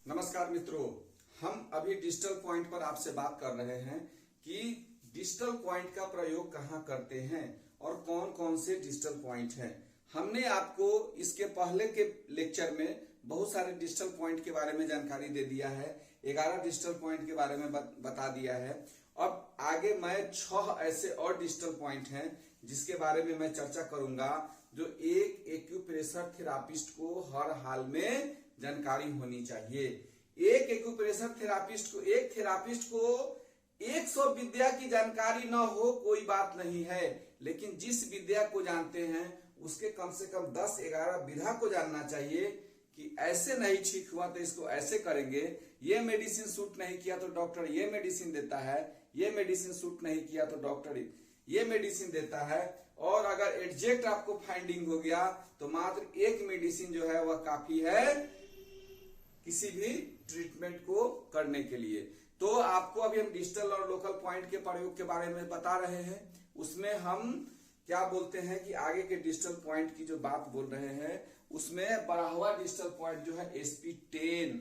नमस्कार मित्रों, हम अभी डिजिटल पॉइंट पर आपसे बात कर रहे हैं कि डिजिटल पॉइंट का प्रयोग कहाँ करते हैं और कौन कौन से डिजिटल पॉइंट हैं। हमने आपको इसके पहले के लेक्चर में बहुत सारे डिजिटल पॉइंट के बारे में जानकारी दे दिया है। 11 डिजिटल पॉइंट के बारे में बता दिया है। अब आगे मैं 6 ऐसे और डिजिटल पॉइंट हैं जिसके बारे में मैं चर्चा करूंगा, जो एक एक्यूप्रेशर थेरापिस्ट को हर हाल में जानकारी होनी चाहिए। एक एक्यूप्रेशर थेरापिस्ट को 100 विद्या की जानकारी न हो कोई बात नहीं है, लेकिन जिस विद्या को जानते हैं उसके कम से कम 10-11 विधा को जानना चाहिए कि ऐसे नहीं ठीक हुआ तो इसको ऐसे करेंगे, ये मेडिसिन सूट नहीं किया तो डॉक्टर ये मेडिसिन देता है, ये मेडिसिन सूट नहीं किया तो डॉक्टर ये मेडिसिन देता है। और अगर एग्जैक्ट आपको फाइंडिंग हो गया तो मात्र एक मेडिसिन जो है वह काफी है किसी भी ट्रीटमेंट को करने के लिए। तो आपको अभी हम डिजिटल और लोकल पॉइंट के प्रयोग के बारे में बता रहे हैं। उसमें हम क्या बोलते हैं कि आगे के डिजिटल पॉइंट की जो बात बोल रहे हैं उसमें बढ़ा हुआ डिजिटल पॉइंट जो है SP10,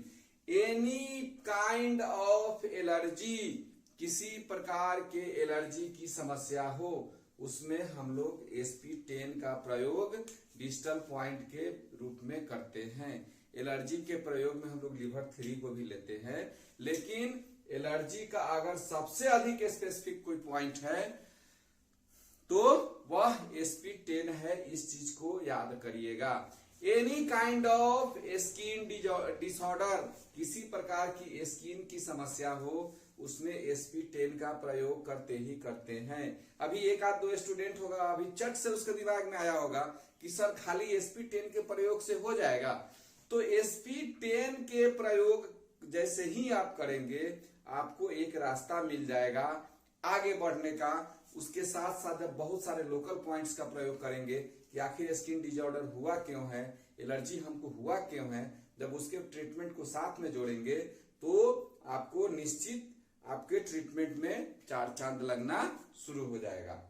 any kind of allergy, किसी प्रकार के एलर्जी की समस्या हो उसमें हम लोग SP10 का प्रयोग डिजिटल पॉइंट के रूप में करते हैं। एलर्जी के प्रयोग में हम लोग लिवर 3 को भी लेते हैं, लेकिन एलर्जी का अगर सबसे अधिक स्पेसिफिक कोई पॉइंट है तो वह SP10 है। इस चीज को याद करिएगा। Any kind of skin disorder, किसी प्रकार की स्किन की समस्या हो उसमें SP10 का प्रयोग करते ही करते हैं। अभी एक आध दो स्टूडेंट होगा, अभी चट से उसके दिमाग में आया होगा कि सर खाली SP10 के प्रयोग से हो जाएगा। तो SP10 के प्रयोग जैसे ही आप करेंगे आपको एक रास्ता मिल जाएगा आगे बढ़ने का। उसके साथ साथ जब बहुत सारे लोकल पॉइंट्स का प्रयोग करेंगे कि आखिर स्किन डिसऑर्डर हुआ क्यों है, एलर्जी हमको हुआ क्यों है, जब उसके ट्रीटमेंट को साथ में जोड़ेंगे तो आपको निश्चित आपके ट्रीटमेंट में 4 चांद लगना शुरू हो जाएगा।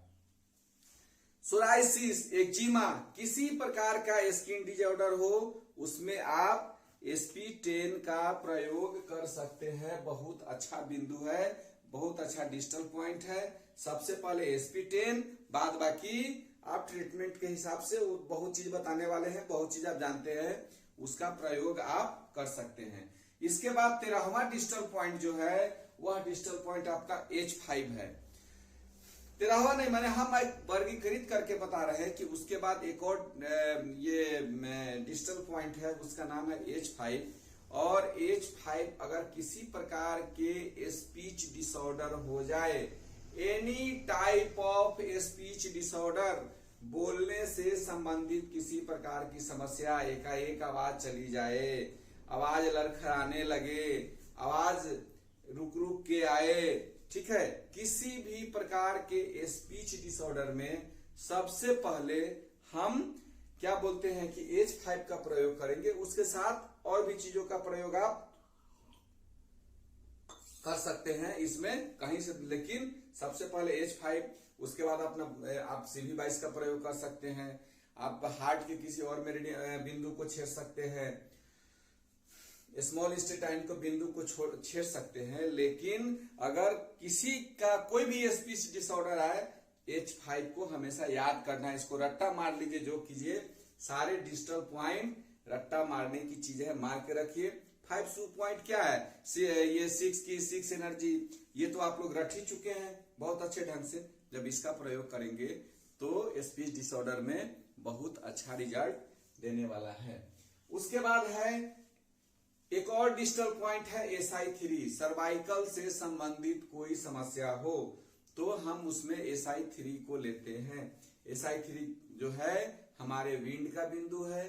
सोराइसिस, एक्जिमा, किसी प्रकार का स्किन डिसऑर्डर हो उसमें आप SP10 का प्रयोग कर सकते हैं। बहुत अच्छा बिंदु है, बहुत अच्छा डिजिटल पॉइंट है। सबसे पहले SP10, बाद बाकी आप ट्रीटमेंट के हिसाब से बहुत चीज बताने वाले हैं, बहुत चीज आप जानते हैं, उसका प्रयोग आप कर सकते हैं। इसके बाद 13वां डिजिटल पॉइंट जो है वह डिजिटल पॉइंट आपका H5 है। 13वां नहीं, मैंने हम वर्गीकृत करके बता रहे हैं कि उसके बाद एक और ये डिजिटल पॉइंट है, उसका नाम है H5। और H5 अगर किसी प्रकार के स्पीच डिसऑर्डर हो जाए, any type of speech disorder, बोलने से संबंधित किसी प्रकार की समस्या, एकाएक आवाज चली जाए, आवाज लड़खड़ाने लगे, आवाज रुक रुक के आए, ठीक है, किसी भी प्रकार के स्पीच डिसऑर्डर में सबसे पहले हम क्या बोलते हैं कि H5 का प्रयोग करेंगे। उसके साथ और भी चीजों का प्रयोग आप कर सकते हैं इसमें कहीं से, लेकिन सबसे पहले H5, उसके बाद अपना आप CV22 का प्रयोग कर सकते हैं। आप हार्ट के किसी और बिंदु को छेड़ सकते हैं, स्मॉल इंटेस्टाइन को बिंदु को छेड़ सकते हैं। लेकिन अगर किसी का कोई भी स्पीच डिसऑर्डर आए, H5 को हमेशा याद करना है। इसको रट्टा मार लीजिए, जो कीजिए सारे डिजिटल पॉइंट रट्टा मारने की चीजें है, मार के रखिए। 5 पॉइंट क्या है, ये 6 एनर्जी, ये तो आप लोग रट ही चुके हैं बहुत अच्छे ढंग से। जब इसका प्रयोग करेंगे तो स्पीच डिसऑर्डर में बहुत अच्छा रिजल्ट देने वाला है। उसके बाद है एक और डिजिटल पॉइंट है SI3। सर्वाइकल से संबंधित कोई समस्या हो तो हम उसमें SI3 को लेते हैं। SI3 जो है हमारे विंड का बिंदु है,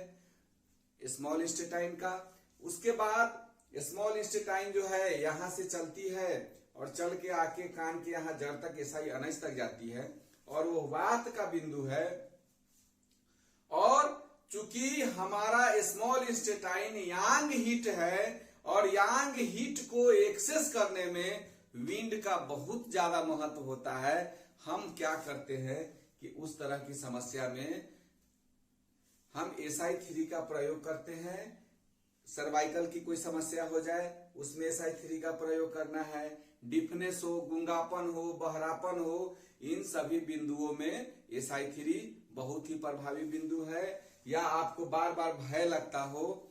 स्मॉल इंटेस्टाइन का। उसके बाद स्मॉल इंटेस्टाइन जो है यहां से चलती है और चल के आके कान के यहाँ जड़ तक SI अनज तक जाती है और वो वात का बिंदु है। और चूंकि हमारा स्मॉल इंटेस्टाइन यांग हीट है और यांग हीट को एक्सेस करने में विंड का बहुत ज्यादा महत्व होता है, हम क्या करते हैं कि उस तरह की समस्या में हम SI3 का प्रयोग करते हैं सर्वाइकल की कोई समस्या हो जाए उसमें SI3 का प्रयोग करना है। डिफनेस हो, गूंगापन हो, बहरापन हो, इन सभी बिंदुओं में SI3 बहुत ही प्रभावी बिंदु है। या आपको बार बार भय लगता हो,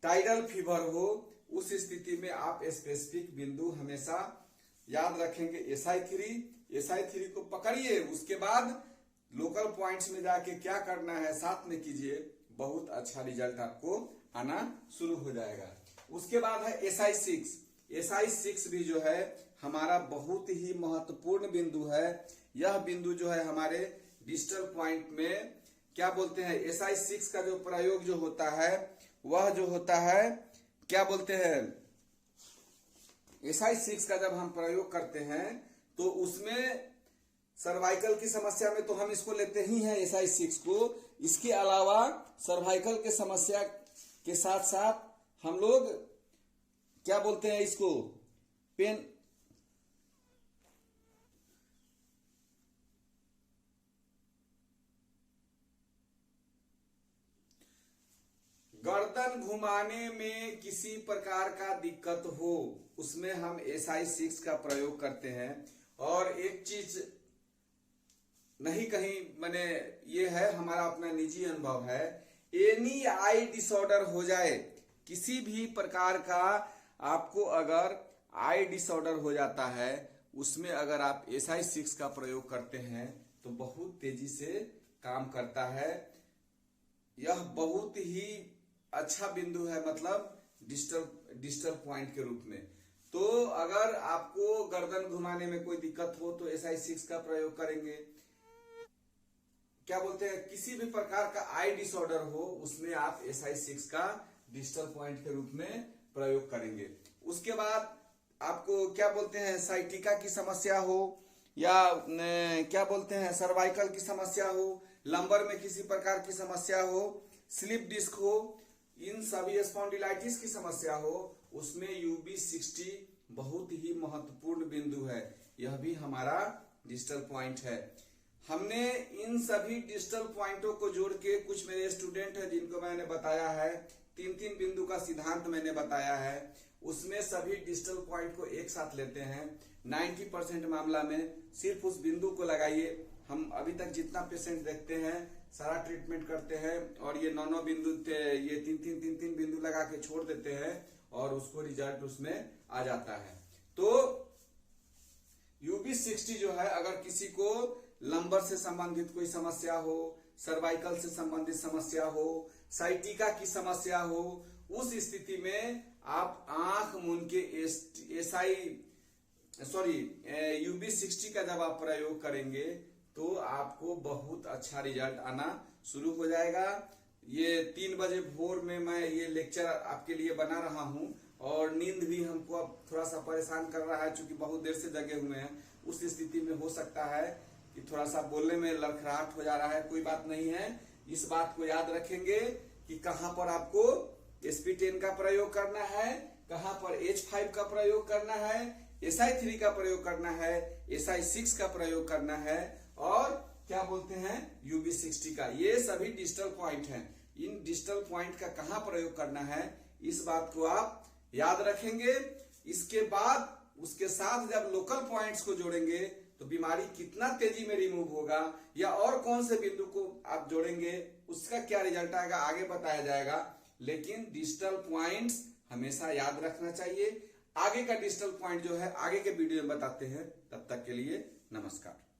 टाइडल फीवर हो, उस स्थिति में आप स्पेसिफिक बिंदु हमेशा याद रखेंगे SI3 को पकड़िए। उसके बाद लोकल पॉइंट्स में जाके क्या करना है साथ में कीजिए, बहुत अच्छा रिजल्ट आपको आना शुरू हो जाएगा। उसके बाद है SI6 भी जो है हमारा बहुत ही महत्वपूर्ण बिंदु है। यह बिंदु जो है हमारे डिस्टल पॉइंट में क्या बोलते हैं, SI6 का जो प्रयोग जो होता है वह जो होता है क्या बोलते हैं, SI6 का जब हम प्रयोग करते हैं तो उसमें सर्वाइकल की समस्या में तो हम इसको लेते ही हैं SI6 को। इसके अलावा सर्वाइकल के समस्या के साथ साथ हम लोग क्या बोलते हैं इसको, पेन गर्दन घुमाने में किसी प्रकार का दिक्कत हो उसमें हम SI6 का प्रयोग करते हैं। और एक चीज नहीं कहीं मैंने, ये है हमारा अपना निजी अनुभव है, एनी आई डिसऑर्डर हो जाए, किसी भी प्रकार का आपको अगर आई डिसऑर्डर हो जाता है उसमें अगर आप SI6 का प्रयोग करते हैं तो बहुत तेजी से काम करता है। यह बहुत ही अच्छा बिंदु है, मतलब डिस्टल पॉइंट के रूप में। तो अगर आपको गर्दन घुमाने में कोई दिक्कत हो तो SI6 का प्रयोग करेंगे। क्या बोलते हैं, किसी भी प्रकार का आई डिसऑर्डर हो उसमें आप SI6 का डिस्टल पॉइंट के रूप में प्रयोग करेंगे। उसके बाद आपको क्या बोलते हैं, साइटिका की समस्या हो या क्या बोलते हैं सर्वाइकल की समस्या हो, लंबर में किसी प्रकार की समस्या हो, स्लिप डिस्क हो, इन सभी स्पॉन्डिलाइटिस की समस्या हो, उसमें UB60 बहुत ही महत्वपूर्ण बिंदु है। यह भी हमारा डिस्टल पॉइंट है। हमने इन सभी डिस्टल पॉइंटों को जोड़ के, कुछ मेरे स्टूडेंट हैं जिनको मैंने बताया है, 3-3 बिंदु का सिद्धांत मैंने बताया है, उसमें सभी डिस्टल पॉइंट को एक साथ लेते हैं। 90% मामला में सिर्फ उस बिंदु को लगाइए। हम अभी तक जितना पेशेंट देखते हैं सारा ट्रीटमेंट करते हैं और ये 9 बिंदु, ये 3-3 बिंदु लगा के छोड़ देते हैं और उसको रिजल्ट उसमें आ जाता है। तो UB60 जो है, अगर किसी को लंबर से संबंधित कोई समस्या हो, सर्वाइकल से संबंधित समस्या हो, साइटिका की समस्या हो, उस स्थिति में आप आंख मूंद के UB60 का जब आप प्रयोग करेंगे तो आपको बहुत अच्छा रिजल्ट आना शुरू हो जाएगा। ये 3 बजे भोर में मैं ये लेक्चर आपके लिए बना रहा हूं और नींद भी हमको अब थोड़ा सा परेशान कर रहा है, चूंकि बहुत देर से जगे हुए हैं। उस स्थिति में हो सकता है कि थोड़ा सा बोलने में लड़खड़ाहट हो जा रहा है, कोई बात नहीं है। इस बात को याद रखेंगे कि कहां पर आपको SP10 का प्रयोग करना है, कहां पर H5 का प्रयोग करना है, SI3 का प्रयोग करना है, SI6 का प्रयोग करना है और क्या बोलते हैं UB60 का। ये सभी डिस्टल पॉइंट हैं। इन डिस्टल पॉइंट का कहां प्रयोग करना है इस बात को आप याद रखेंगे। इसके बाद उसके साथ जब लोकल पॉइंट्स को जोड़ेंगे तो बीमारी कितना तेजी में रिमूव होगा या और कौन से बिंदु को आप जोड़ेंगे उसका क्या रिजल्ट आएगा आगे बताया जाएगा। लेकिन डिस्टल पॉइंट्स हमेशा याद रखना चाहिए। आगे का डिस्टल पॉइंट जो है आगे के वीडियो में बताते हैं। तब तक के लिए नमस्कार।